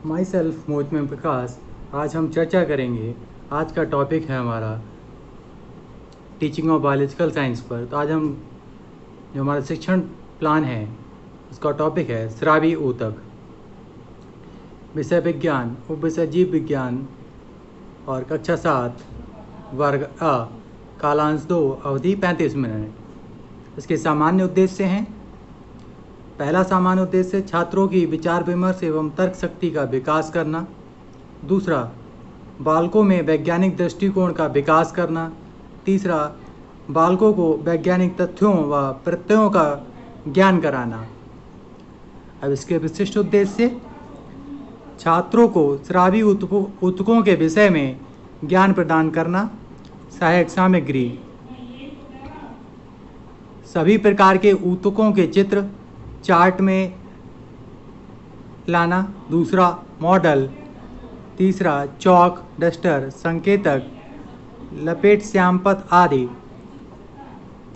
My self मोहित में प्रकाश। आज हम चर्चा करेंगे, आज का टॉपिक है हमारा टीचिंग ऑफ बायोलॉजिकल साइंस पर। तो आज हम जो हमारा शिक्षण प्लान है उसका टॉपिक है श्रावी ऊतक। विषय विज्ञान, उपविषय जीव विज्ञान और कक्षा 7 वर्ग अ, कालांश 2, अवधि 35 मिनट। इसके सामान्य उद्देश्य हैं। पहला सामान्य उद्देश्य छात्रों की विचार विमर्श एवं तर्क शक्ति का विकास करना। दूसरा, बालकों में वैज्ञानिक दृष्टिकोण का विकास करना। तीसरा, बालकों को वैज्ञानिक तथ्यों व प्रत्ययों का ज्ञान कराना। अब इसके विशिष्ट उद्देश्य, छात्रों को श्रावी ऊतकों के विषय में ज्ञान प्रदान करना। सहायक सामग्री, सभी प्रकार के ऊतकों के चित्र चार्ट में लाना। दूसरा, मॉडल। तीसरा, चौक, डस्टर, संकेतक, लपेट, श्यामपथ आदि।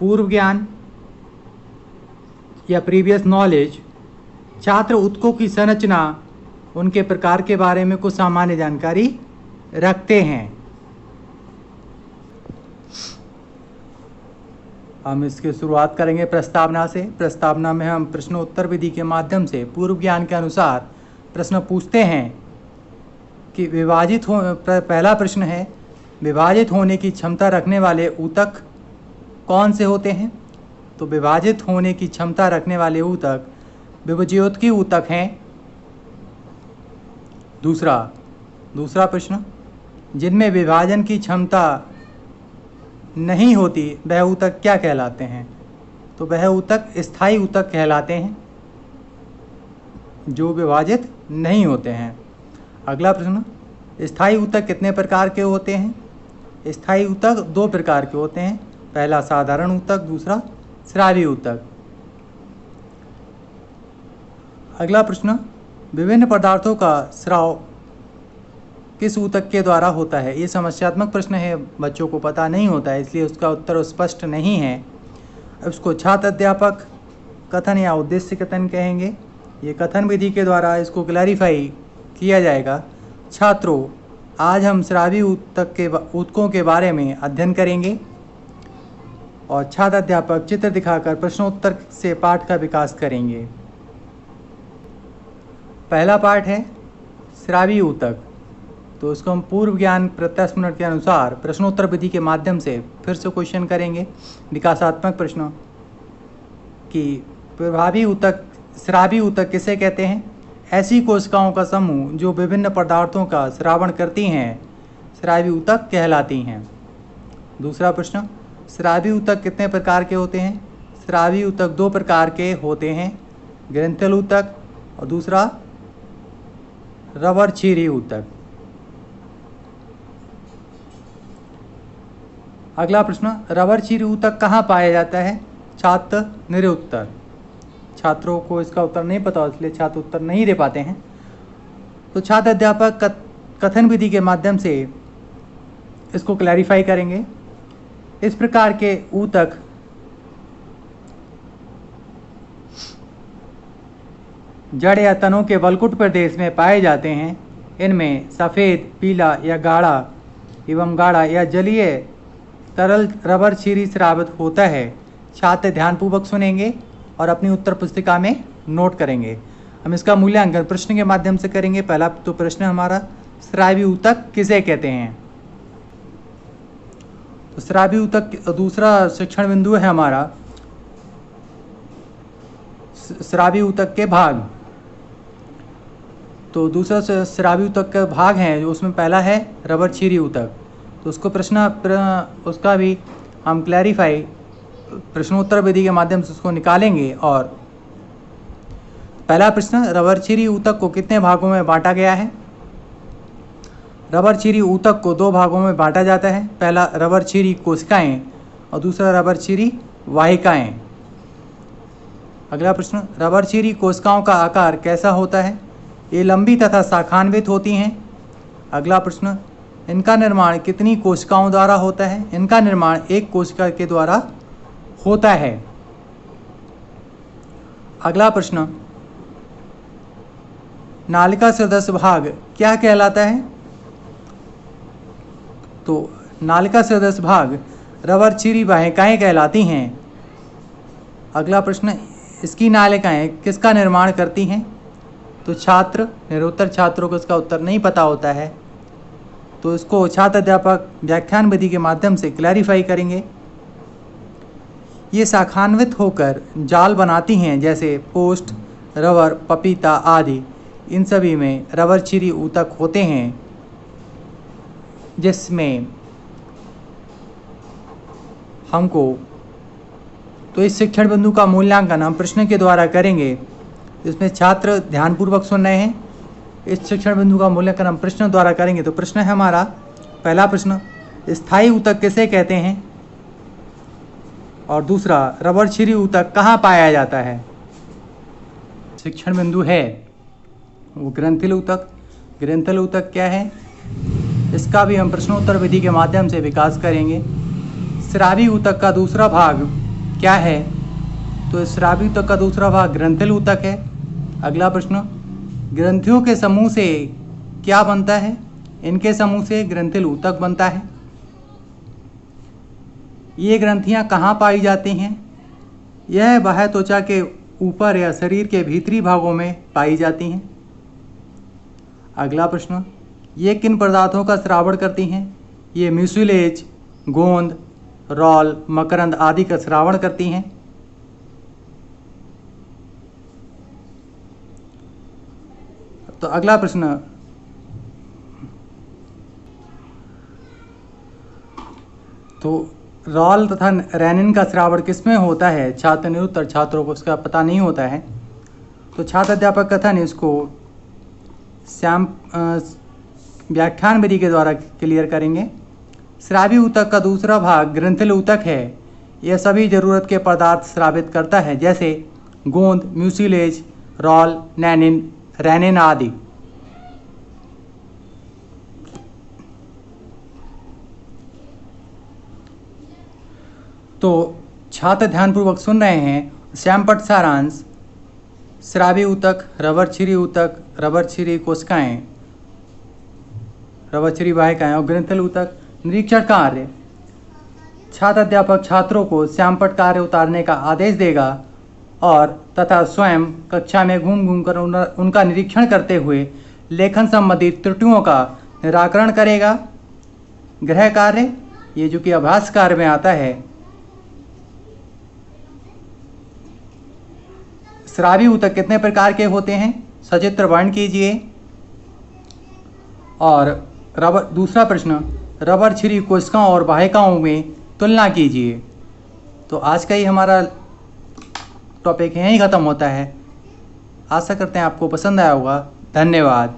पूर्व ज्ञान या प्रीवियस नॉलेज, छात्र ऊतकों की संरचना, उनके प्रकार के बारे में कुछ सामान्य जानकारी रखते हैं। हम इसकी शुरुआत करेंगे प्रस्तावना से। प्रस्तावना में हम प्रश्नोत्तर विधि के माध्यम से पूर्व ज्ञान के अनुसार प्रश्न पूछते हैं कि पहला प्रश्न है, विभाजित होने की क्षमता रखने वाले ऊतक कौन से होते हैं? तो विभाजित होने की क्षमता रखने वाले ऊतक विभज्योतकी ऊतक हैं। दूसरा प्रश्न, जिनमें विभाजन की क्षमता नहीं होती वह ऊतक क्या कहलाते हैं? तो वह ऊतक स्थायी ऊतक कहलाते हैं, जो विभाजित नहीं होते हैं। अगला प्रश्न, स्थायी ऊतक कितने प्रकार के होते हैं? स्थायी ऊतक 2 प्रकार के होते हैं। पहला साधारण ऊतक, दूसरा श्रावी ऊतक। अगला प्रश्न, विभिन्न पदार्थों का स्राव किस ऊतक के द्वारा होता है? ये समस्यात्मक प्रश्न है, बच्चों को पता नहीं होता है, इसलिए उसका उत्तर स्पष्ट नहीं है। इसको छात्र अध्यापक कथन या उद्देश्य कथन कहेंगे। ये कथन विधि के द्वारा इसको क्लैरिफाई किया जाएगा। छात्रों, आज हम श्रावी ऊतकों के बारे में अध्ययन करेंगे और छात्र अध्यापक चित्र दिखाकर प्रश्नोत्तर से पाठ का विकास करेंगे। पहला पाठ है श्रावी ऊतक। तो उसको हम पूर्व ज्ञान प्रत्यक्ष मिनट के अनुसार प्रश्नोत्तर विधि के माध्यम से फिर से क्वेश्चन करेंगे। विकासात्मक प्रश्नों कि प्रभावी ऊतक, श्रावी ऊतक किसे कहते हैं? ऐसी कोशिकाओं का समूह जो विभिन्न पदार्थों का श्रावण करती हैं, श्रावी ऊतक कहलाती हैं। दूसरा प्रश्न, श्रावी ऊतक कितने प्रकार के होते हैं? श्रावी ऊतक 2 प्रकार के होते हैं, ग्रंथिल ऊतक और दूसरा रबर छीरी ऊतक। अगला प्रश्न, रबर छीरी ऊतक कहाँ पाया जाता है? छात्र निरुत्तर। छात्रों को इसका उत्तर नहीं पता, इसलिए छात्र उत्तर नहीं दे पाते हैं। तो छात्र अध्यापक कथन विधि के माध्यम से इसको क्लैरिफाई करेंगे। इस प्रकार के ऊतक जड़ या तनों के वलकुट प्रदेश में पाए जाते हैं। इनमें सफ़ेद, पीला या गाढ़ा या जलीय तरल रबर छीरी स्रावित होता है। छात्र ध्यानपूर्वक सुनेंगे और अपनी उत्तर पुस्तिका में नोट करेंगे। हम इसका मूल्यांकन प्रश्न के माध्यम से करेंगे। पहला तो प्रश्न हमारा, श्रावी ऊतक किसे कहते हैं? तो श्रावी ऊतक, दूसरा शिक्षण बिंदु है हमारा श्रावी ऊतक के भाग। तो दूसरा श्रावी ऊतक के भाग हैं, जो उसमें पहला है रबर छीरी ऊतक। तो उसको उसका भी हम क्लैरिफाई प्रश्नोत्तर विधि के माध्यम से उसको निकालेंगे। और पहला प्रश्न, रबर छीरी ऊतक को कितने भागों में बांटा गया है? रबर छीरी ऊतक को 2 भागों में बांटा जाता है। पहला रबर छीरी कोशिकाएं और दूसरा रबर छीरी वाहिकाएं। अगला प्रश्न, रबर छीरी कोशिकाओं का आकार कैसा होता है? ये लंबी तथा शाखान्वित होती हैं। अगला प्रश्न, इनका निर्माण कितनी कोशिकाओं द्वारा होता है? इनका निर्माण 1 कोशिका के द्वारा होता है। अगला प्रश्न, नालिका सदस्य भाग क्या कहलाता है? तो नालिका सदस्य भाग रबर छिरी वाहिकाएँ कहलाती हैं। अगला प्रश्न, इसकी नालिकाएँ किसका निर्माण करती हैं? तो छात्र, निरुत्तर छात्रों को इसका उत्तर नहीं पता होता है, तो इसको छात्र अध्यापक व्याख्यान विधि के माध्यम से क्लैरिफाई करेंगे। ये शाखान्वित होकर जाल बनाती हैं, जैसे पोस्ट, रबर, पपीता आदि। इन सभी में रबर छिरी ऊतक होते हैं, जिसमें हमको तो इस शिक्षण बिंदु का मूल्यांकन हम प्रश्न के द्वारा करेंगे, जिसमें छात्र ध्यानपूर्वक सुन रहे हैं। इस शिक्षण बिंदु का मूल्यांकन हम प्रश्न द्वारा करेंगे। तो प्रश्न है हमारा पहला प्रश्न, स्थायी ऊतक किसे कहते हैं? और दूसरा, रबर छिरी ऊतक कहाँ पाया जाता है? शिक्षण बिंदु है वो ग्रंथिल ऊतक। ग्रंथिल ऊतक क्या है, इसका भी हम प्रश्नोत्तर विधि के माध्यम से विकास करेंगे। स्रावी ऊतक का दूसरा भाग क्या है? तो स्रावी ऊतक का दूसरा भाग ग्रंथिल ऊतक है। अगला प्रश्न, ग्रंथियों के समूह से क्या बनता है? इनके समूह से ग्रंथिल ऊतक बनता है। ये ग्रंथियां कहाँ पाई जाती हैं? यह बाह्य त्वचा के ऊपर या शरीर के भीतरी भागों में पाई जाती हैं। अगला प्रश्न, ये किन पदार्थों का स्रावण करती हैं? ये म्यूसिलेज, गोंद, रॉल, मकरंद आदि का स्रावण करती हैं। तो अगला प्रश्न, तो रॉल तथा रेनिन का स्रावण किसमें होता है? छात्र निरुत्तर छात्रों को इसका पता नहीं होता है, तो छात्र अध्यापक कथन इसको व्याख्यान विधि के द्वारा क्लियर करेंगे। स्रावी ऊतक का दूसरा भाग ग्रंथिल ऊतक है। यह सभी जरूरत के पदार्थ स्रावित करता है, जैसे गोंद, म्यूसिलेज, रॉल, रेनिन आदि। तो छात्र ध्यानपूर्वक सुन रहे हैं। श्यामपट्ट सारांश, स्रावी ऊतक, रबर छिरी ऊतक, रबर छिरी कोशिकाएं, रबर छिरी वाहिकाएं और ग्रंथिल ऊतक। निरीक्षण कार्य, छात्र अध्यापक छात्रों को श्यामपट्ट कार्य उतारने का आदेश देगा और तथा स्वयं कक्षा में घूम घूम कर उनका निरीक्षण करते हुए लेखन संबंधी त्रुटियों का निराकरण करेगा। गृह कार्य, ये जो कि अभ्यास कार्य में आता है, स्रावी ऊतक कितने प्रकार के होते हैं? सचित्र वर्ण कीजिए। और दूसरा प्रश्न, रबर छिरी कोशिकाओं और वाहिकाओं में तुलना कीजिए। तो आज का ही हमारा टॉपिक यहीं ख़त्म होता है। आशा करते हैं आपको पसंद आया होगा। धन्यवाद।